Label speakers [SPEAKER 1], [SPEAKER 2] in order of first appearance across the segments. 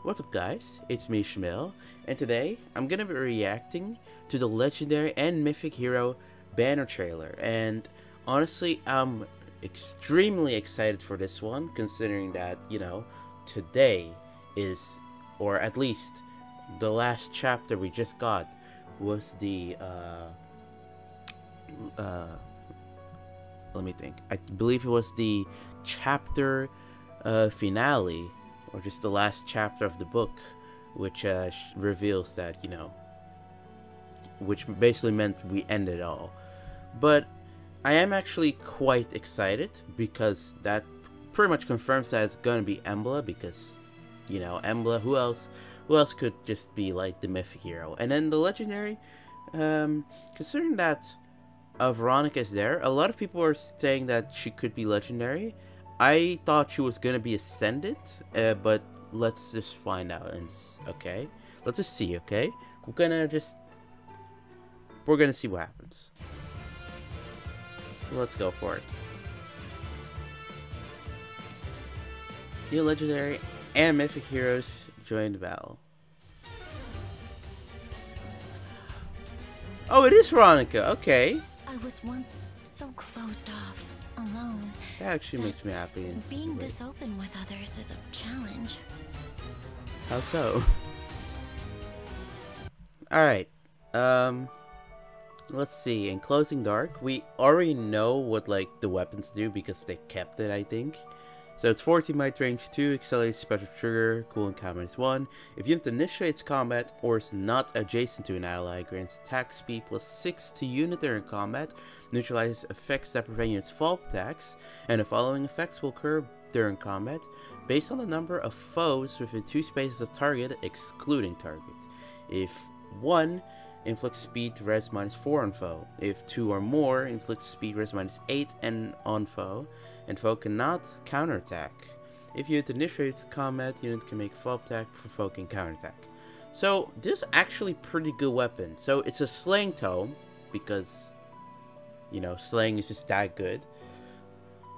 [SPEAKER 1] What's up guys, it's me Shmil, and today I'm gonna be reacting to the legendary and mythic hero banner trailer, and honestly I'm extremely excited for this one, considering that, you know, today is, or at least the last chapter we just got was the, let me think, I believe it was the chapter finale, or just the last chapter of the book, which reveals that, you know, which basically meant we end it all. But I am actually quite excited because that pretty much confirms that it's gonna be Embla, because, you know, Embla, who else could just be like the mythic hero? And then the legendary, considering that Veronica is there, a lot of people are saying that she could be legendary. I thought she was gonna be ascended, but let's just find out. And okay, let's just see. Okay, we're gonna see what happens. So let's go for it. New legendary and mythic heroes join the battle. Oh, it is Veronica. Okay.
[SPEAKER 2] I was once so closed off, alone.
[SPEAKER 1] That actually makes me happy.
[SPEAKER 2] Being this open with others is a challenge.
[SPEAKER 1] How so? Alright. Let's see. In Closing Dark, we already know what, like, the weapons do because they kept it, I think. So it's 14 might range 2, accelerated special trigger, cooldown count -1. If unit initiates combat or is not adjacent to an ally, grants attack speed +6 to unit during combat, neutralizes effects that prevent units' fall attacks, and the following effects will occur during combat based on the number of foes within 2 spaces of target, excluding target. If 1, inflicts speed res -4 on foe. If 2 or more, inflicts speed res -8 and on foe, and foe cannot counterattack. If unit initiates combat, unit can make a fall attack before foe can counterattack. So this is actually pretty good weapon. So it's a slaying tome, because, you know, slaying is just that good.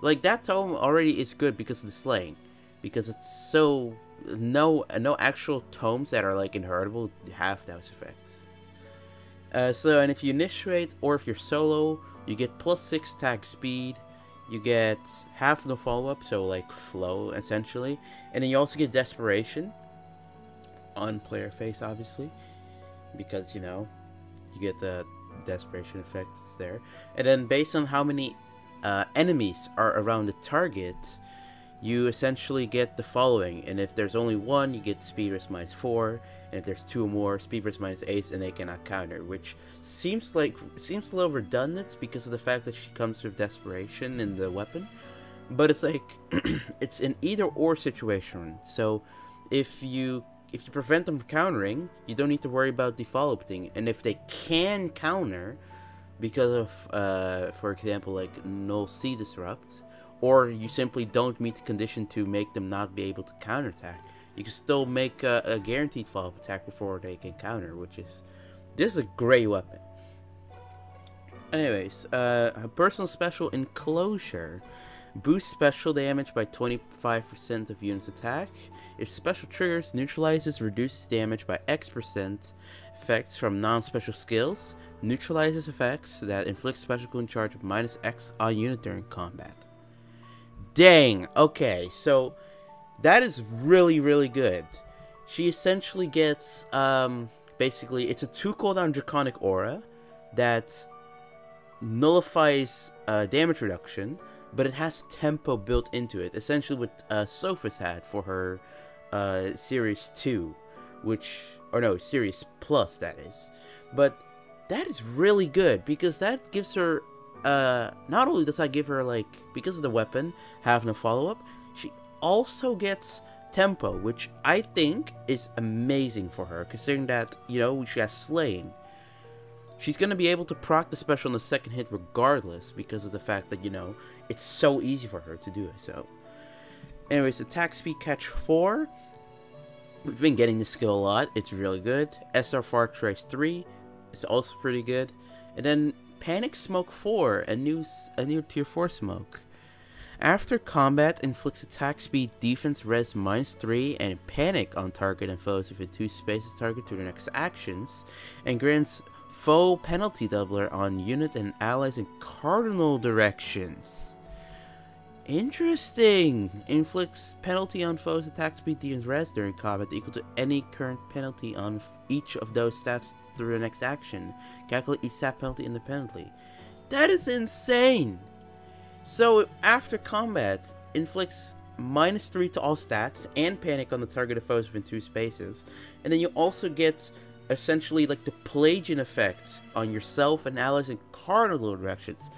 [SPEAKER 1] Like, that tome already is good because of the slaying, because it's so no actual tomes that are like inheritable have those effects. And if you initiate or if you're solo, you get +6 attack speed. You get half the follow-up, so like flow essentially, and then you also get desperation on player face, obviously, because, you know, you get the desperation effect there. And then based on how many enemies are around the target, you essentially get the following. And if there's only one, you get speed res -4, and if there's 2 or more, speed res -8, and they cannot counter, which seems a little redundant because of the fact that she comes with desperation in the weapon. But it's like it's an either or situation. So if you prevent them from countering, you don't need to worry about the follow-up thing. And if they can counter because of for example, like null C disrupt, or you simply don't meet the condition to make them not be able to counterattack, you can still make a guaranteed follow-up attack before they can counter, this is a great weapon. Anyways, a personal special Enclosure boosts special damage by 25% of unit's attack. If special triggers, neutralizes reduces damage by X%. Effects from non-special skills, neutralizes effects that inflict special cooldown charge of -X on unit during combat. Dang, okay, so that is really good. She essentially gets, basically, it's a 2 cooldown Draconic Aura that nullifies damage reduction, but it has tempo built into it, essentially what Sophus had for her Series 2, Series Plus, that is. But that is really good, because that gives her, not only does that give her, like, because of the weapon, have no follow-up, she also gets tempo, which I think is amazing for her, considering that, you know, she has slaying. She's going to be able to proc the special on the second hit regardless, because of the fact that, you know, it's so easy for her to do it. So anyways, attack speed catch 4. We've been getting this skill a lot. It's really good. SR Far Trace 3 is also pretty good. And then Panic Smoke 4, a new tier 4 smoke. After combat, inflicts attack speed, defense, res -3, and panic on target and foes within 2 spaces target to their next actions, and grants foe penalty doubler on unit and allies in cardinal directions. Interesting! Inflicts penalty on foes attack speed, defense, res during combat equal to any current penalty on each of those stats through the next action. Calculate each stat penalty independently. That is insane! So after combat, inflicts -3 to all stats and panic on the target of foes within 2 spaces. And then you also get essentially like the Pelagian effect on yourself and allies in cardinal directions.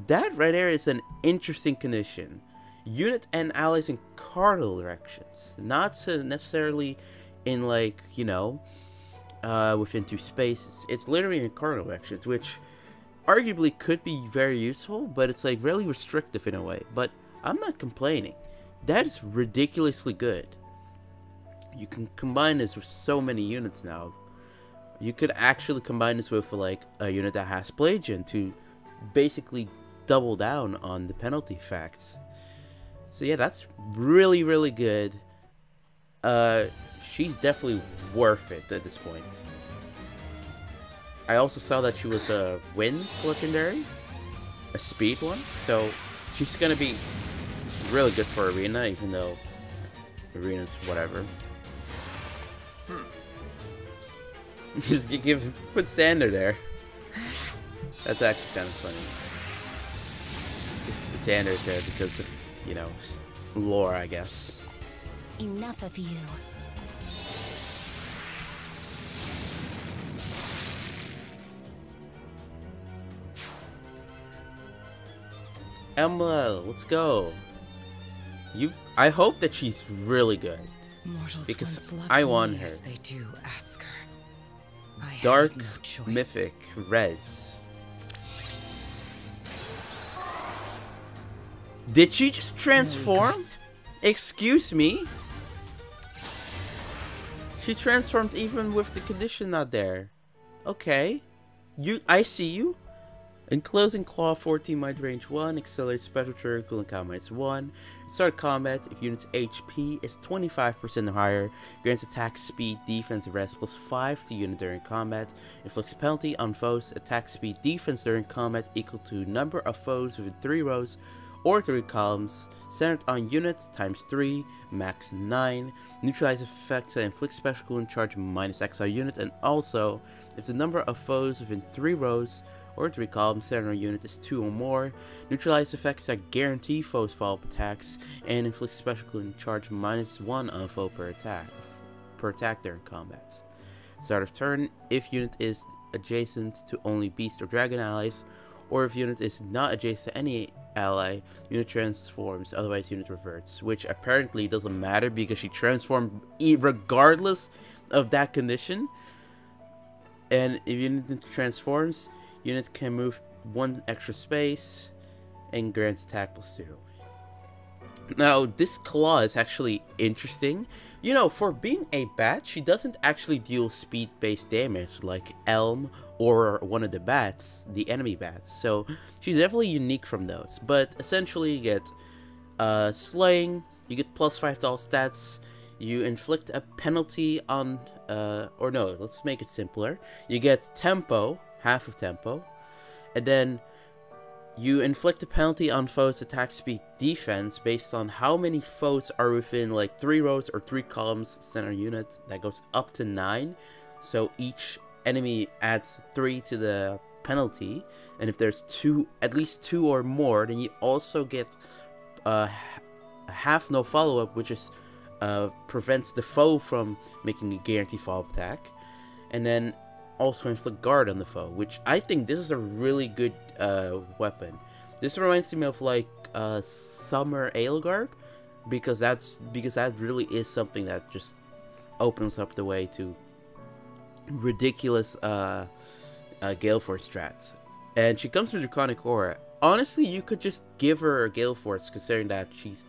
[SPEAKER 1] That right there is an interesting condition. Unit and allies in cardinal directions. Not so necessarily in like, you know, within 2 spaces. It's literally in cardinal directions, which arguably could be very useful, but it's like really restrictive in a way. But I'm not complaining. That is ridiculously good. You can combine this with so many units now. You could actually combine this with like a unit that has Pelagian to basically double down on the penalty effects. So yeah, that's really, really good. She's definitely worth it at this point. I also saw that she was a wind legendary, a speed one, so she's gonna be really good for arena, even though arena's whatever. Just put Sander there. That's actually kind of funny. Just Sander's there because of, you know, lore, I guess.
[SPEAKER 2] Enough of you.
[SPEAKER 1] Embla, let's go. I hope that she's really good.
[SPEAKER 3] Mortals
[SPEAKER 1] because
[SPEAKER 3] once
[SPEAKER 1] I
[SPEAKER 3] loved
[SPEAKER 1] want
[SPEAKER 3] me
[SPEAKER 1] her.
[SPEAKER 3] as they do Asker. I had
[SPEAKER 1] Dark
[SPEAKER 3] no choice.
[SPEAKER 1] Mythic res. Did she just transform?
[SPEAKER 3] regrets.
[SPEAKER 1] Excuse me? She transformed even with the condition not there. Okay. I see you. Enclosing Claw 14 might range 1, accelerates special trigger, cooling combat -1. Start combat if unit's HP is 25% or higher, grants attack speed, defense, res +5 to unit during combat, inflicts penalty on foes, attack speed, defense during combat equal to number of foes within 3 rows or 3 columns, centered on unit times 3, max 9, neutralize effects that inflict special cooling charge -X on unit, and also if the number of foes within 3 rows or 3 columns centered on unit is 2 or more, neutralize effects that guarantee foes follow-up attacks, and inflict special cooling charge -1 on foe per attack during combat. Start of turn, if unit is adjacent to only beast or dragon allies, or if unit is not adjacent to any ally, unit transforms, otherwise unit reverts, which apparently doesn't matter because she transformed regardless of that condition. And if unit transforms, unit can move 1 extra space and grants attack +2. Now, this claw is actually interesting. You know, for being a bat, she doesn't actually deal speed-based damage like Elm or one of the bats, the enemy bats. So, she's definitely unique from those. But essentially, you get slaying, you get +5 to all stats, you inflict a penalty on, or no, let's make it simpler. You get tempo, half of tempo, and then you inflict a penalty on foes' attack speed defense based on how many foes are within like 3 rows or 3 columns center unit. That goes up to 9. So each enemy adds 3 to the penalty. And if there's at least 2 or more, then you also get half no follow-up, which is prevents the foe from making a guaranteed follow-up attack. And then also inflict guard on the foe, which I think this is a really good weapon. This reminds me of like Summer Aelgard, because that really is something that just opens up the way to ridiculous Gale Force strats. And she comes with Draconic Aura. Honestly, you could just give her a Gale Force, considering that she's,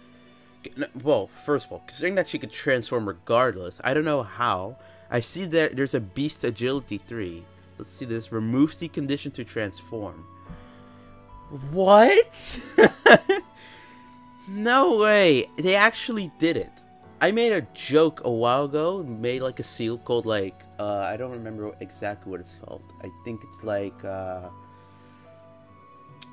[SPEAKER 1] well, first of all, considering that she could transform regardless. I don't know how. I see that there's a Beast Agility 3. Let's see this. Removes the condition to transform. What? No way! They actually did it. I made a joke a while ago, made like a seal called like, I don't remember exactly what it's called. I think it's like,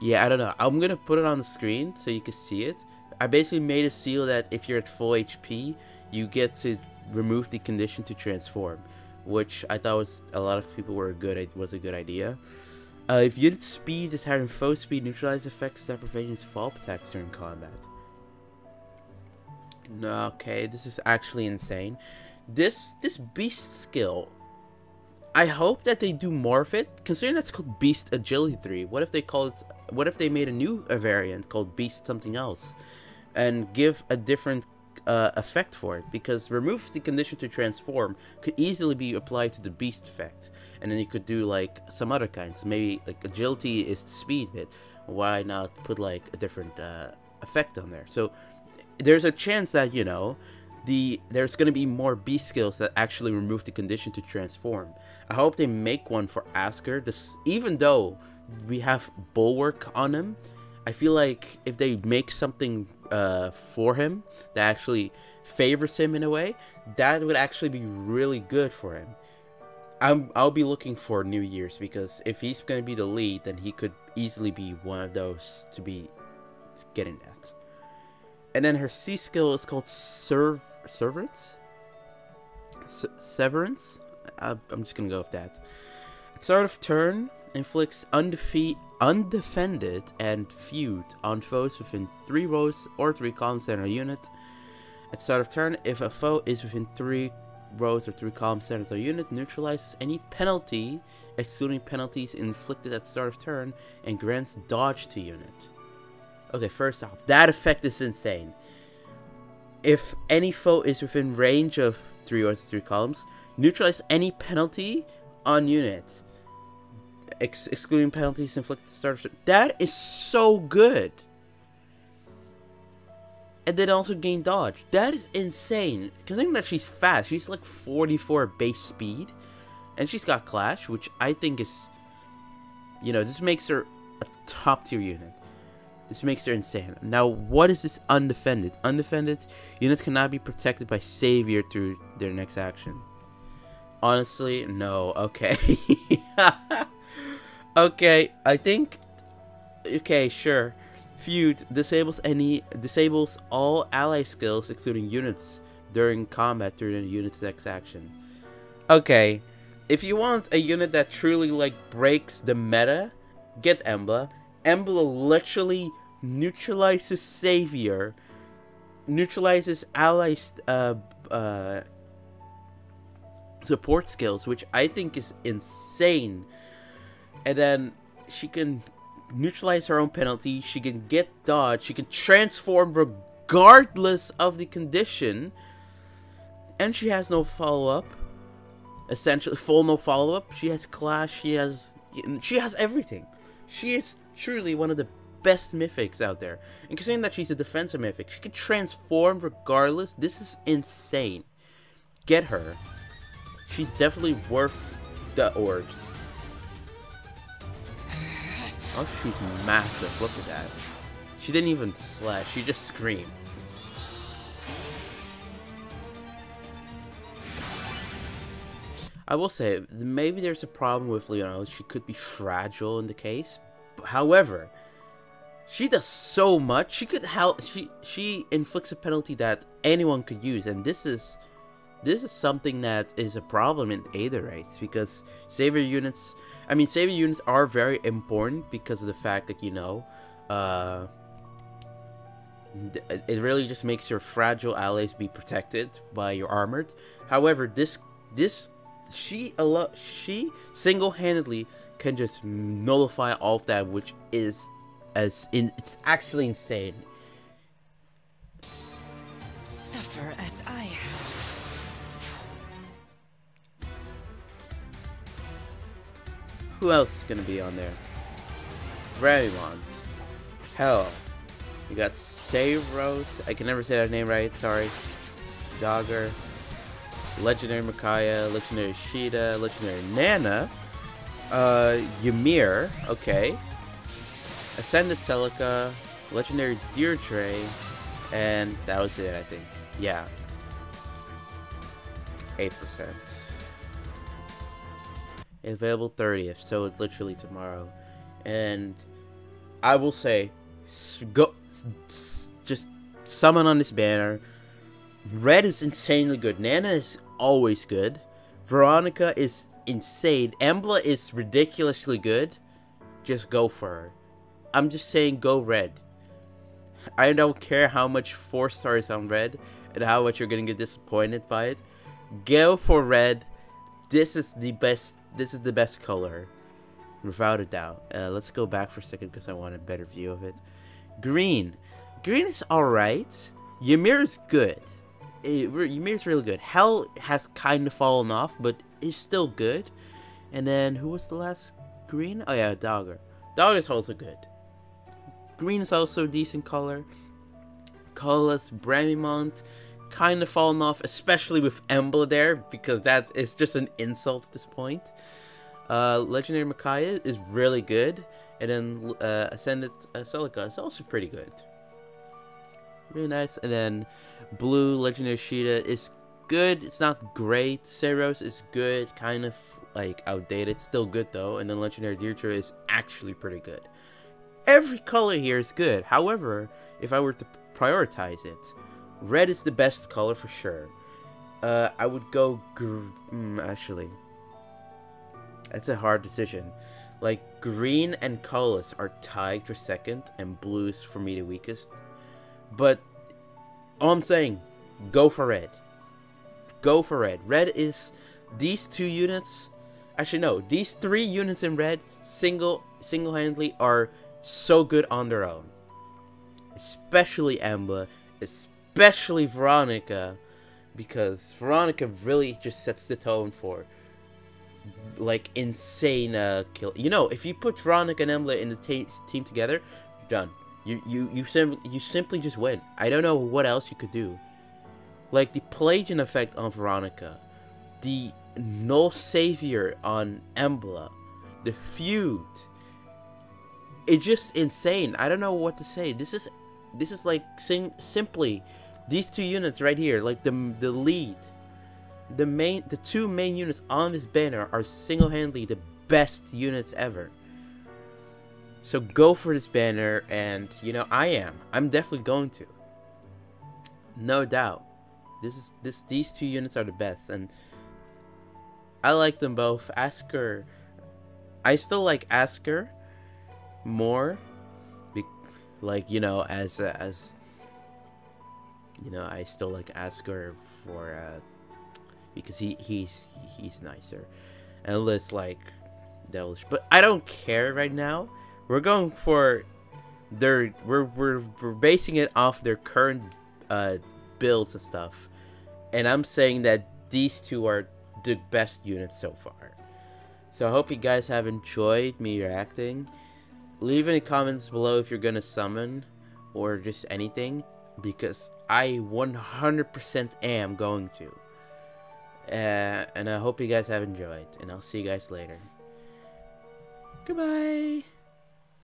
[SPEAKER 1] yeah, I don't know. I'm gonna put it on the screen so you can see it. I basically made a seal that if you're at full HP, you get to remove the condition to transform, which I thought was a lot of people were was a good idea. If unit speed is higher than foe speed, neutralize effects that prevent fall attacks during combat. No, okay, this is actually insane. This beast skill, I hope that they do more of it, considering that's called Beast Agility 3. What if they call it? What if they made a new variant called Beast something else, and give a different effect for it? Because remove the condition to transform could easily be applied to the Beast effect, and then you could do like some other kinds. Maybe like Agility is the speed bit. Why not put like a different effect on there? So there's a chance that, you know, there's going to be more beast skills that actually remove the condition to transform. I hope they make one for Asker. Even though we have Bulwark on him, I feel like if they make something for him that actually favors him in a way, that would actually be really good for him. I'll be looking for New Year's, because if he's going to be the lead, then he could easily be one of those to be getting that. And then her C skill is called Severance? Severance? I'm just gonna go with that. At start of turn, inflicts undefended and feud on foes within 3 rows or 3 columns center unit. At start of turn, if a foe is within 3 rows or 3 columns center unit, neutralizes any penalty, excluding penalties inflicted at start of turn, and grants dodge to unit. Okay, first off, that effect is insane. If any foe is within range of 3 rows or 3 columns, neutralize any penalty on units, excluding penalties inflicted at start of turn. That is so good. And then also gain dodge. That is insane. Considering that she's fast, she's like 44 base speed, and she's got Clash, which I think is, you know, this makes her a top tier unit. This makes her insane. Now, what is this undefended? Undefended, units cannot be protected by Savior through their next action. Honestly, no. Okay. Okay, I think... Okay, sure. Feud disables all ally skills, excluding units, during combat during the unit's next action. Okay, if you want a unit that truly, like, breaks the meta, get Embla. Embla literally neutralizes Savior, neutralizes allies support skills, which I think is insane. And then she can neutralize her own penalty, she can get dodge, she can transform regardless of the condition, and she has no follow-up. Essentially, full no follow-up. She has Clash, she has everything. She is truly one of the best mythics out there. And considering that she's a defensive mythic, she can transform regardless. This is insane. Get her. She's definitely worth the orbs. Oh, she's massive. Look at that. She didn't even slash. She just screamed. I will say, maybe there's a problem with, you know, she could be fragile in the case. However, she does so much. She could help. She inflicts a penalty that anyone could use, and this is something that is a problem in Aether rates, because Savior units. I mean, Savior units are very important because of the fact that, you know, it really just makes your fragile allies be protected by your armored. However, she single-handedly can just nullify all of that, which is it's actually insane.
[SPEAKER 3] Suffer as I have.
[SPEAKER 1] Who else is gonna be on there? Raymond. Hell. You got Sayros. I can never say that name right, sorry. Dogger. Legendary Micaiah. Legendary Sheeta. Legendary Nana. Ymir. Okay. Ascended Celica. Legendary Deirdre. And that was it, I think. Yeah. 8%. Available 30th, so it's literally tomorrow. And I will say, just summon on this banner. Red is insanely good. Nana is always good. Veronica is insane. Embla is ridiculously good. Just go for her. I'm just saying, go red. I don't care how much 4 stars on red and how much you're gonna get disappointed by it. Go for red. This is the best. This is the best color, without a doubt. Let's go back for a second because I want a better view of it. Green. Green is alright. Ymir is good. Ymir is really good. Hell has kind of fallen off, but is still good. And then, who was the last green? Oh yeah, Dogger. Dogger is also good. Green is also a decent color. Colorless Bramimont kind of fallen off, especially with Embla there, because it's just an insult at this point. Legendary Micaiah is really good, and then Ascended Celica is also pretty good. Really nice. And then Blue Legendary Sheeta is good. It's not great. Ceros is good, kind of like outdated, still good though. And then Legendary Deirdre is actually pretty good. Every color here is good. However, if I were to prioritize it, red is the best color for sure. I would go actually, that's a hard decision. Like, green and colorless are tied for second, and blue is for me the weakest. But all I'm saying, go for red. Go for red. Red is these 2 units. Actually, no, these 3 units in red single-handedly are so good on their own. Especially Embla, especially Veronica, because Veronica really just sets the tone for like insane kill. You know, if you put Veronica and Embla in the team together, you're done. You simply just win. I don't know what else you could do. Like the Pelagian effect on Veronica, the Null Savior on Embla, the feud. It's just insane. I don't know what to say. This is like simply these 2 units right here, like the lead, the 2 main units on this banner are single-handedly the best units ever. So go for this banner, and you know I'm definitely going to. No doubt. These 2 units are the best, and I like them both. Asker, I still like Asker more, like, you know, as you know, I still like Asker for because he's nicer, and less like devilish. But I don't care right now. We're going for we're basing it off their current builds and stuff, and I'm saying that these 2 are the best units so far. So I hope you guys have enjoyed me reacting. Leave any comments below if you're gonna summon or just anything, because I 100% am going to. And I hope you guys have enjoyed, and I'll see you guys later. Goodbye.